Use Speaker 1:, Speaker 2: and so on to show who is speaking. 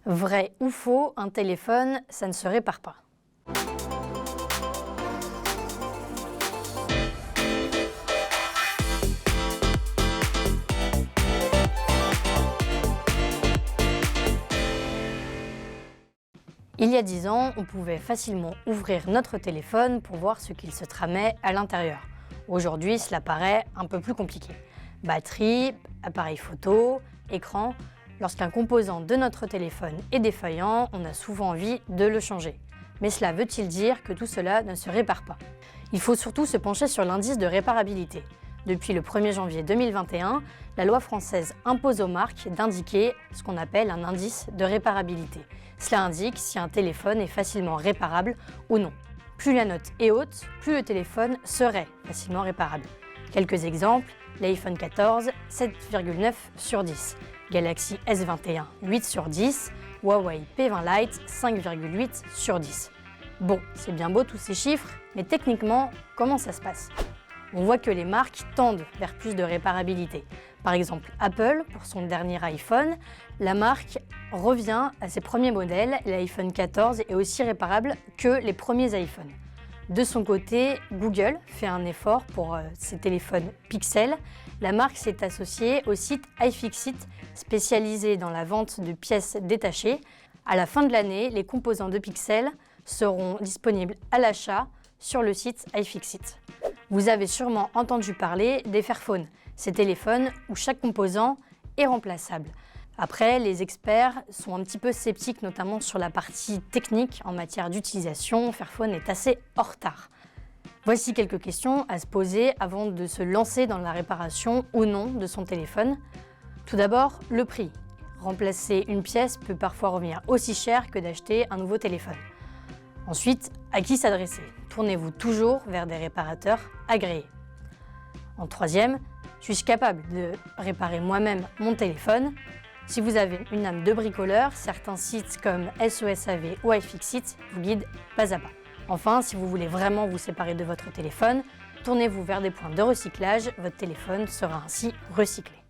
Speaker 1: Vrai ou faux, un téléphone, ça ne se répare pas. Il y a 10 ans, on pouvait facilement ouvrir notre téléphone pour voir ce qu'il se tramait à l'intérieur. Aujourd'hui, cela paraît un peu plus compliqué. Batterie, appareil photo, écran. Lorsqu'un composant de notre téléphone est défaillant, on a souvent envie de le changer. Mais cela veut-il dire que tout cela ne se répare pas? Il faut surtout se pencher sur l'indice de réparabilité. Depuis le 1er janvier 2021, la loi française impose aux marques d'indiquer ce qu'on appelle un indice de réparabilité. Cela indique si un téléphone est facilement réparable ou non. Plus la note est haute, plus le téléphone serait facilement réparable. Quelques exemples, l'iPhone 14, 7,9 sur 10, Galaxy S21, 8 sur 10, Huawei P20 Lite, 5,8 sur 10. Bon, c'est bien beau tous ces chiffres, mais techniquement, comment ça se passe? On voit que les marques tendent vers plus de réparabilité. Par exemple, Apple, pour son dernier iPhone, la marque revient à ses premiers modèles. L'iPhone 14 est aussi réparable que les premiers iPhones. De son côté, Google fait un effort pour ses téléphones Pixel. La marque s'est associée au site iFixit, spécialisé dans la vente de pièces détachées. À la fin de l'année, les composants de Pixel seront disponibles à l'achat sur le site iFixit. Vous avez sûrement entendu parler des Fairphone, ces téléphones où chaque composant est remplaçable. Après, les experts sont un petit peu sceptiques, notamment sur la partie technique en matière d'utilisation. Fairphone est assez en retard. Voici quelques questions à se poser avant de se lancer dans la réparation ou non de son téléphone. Tout d'abord, le prix. Remplacer une pièce peut parfois revenir aussi cher que d'acheter un nouveau téléphone. Ensuite, à qui s'adresser? Tournez-vous toujours vers des réparateurs agréés. En troisième, suis-je capable de réparer moi-même mon téléphone? Si vous avez une âme de bricoleur, certains sites comme SOSAV ou iFixit vous guident pas à pas. Enfin, si vous voulez vraiment vous séparer de votre téléphone, tournez-vous vers des points de recyclage, votre téléphone sera ainsi recyclé.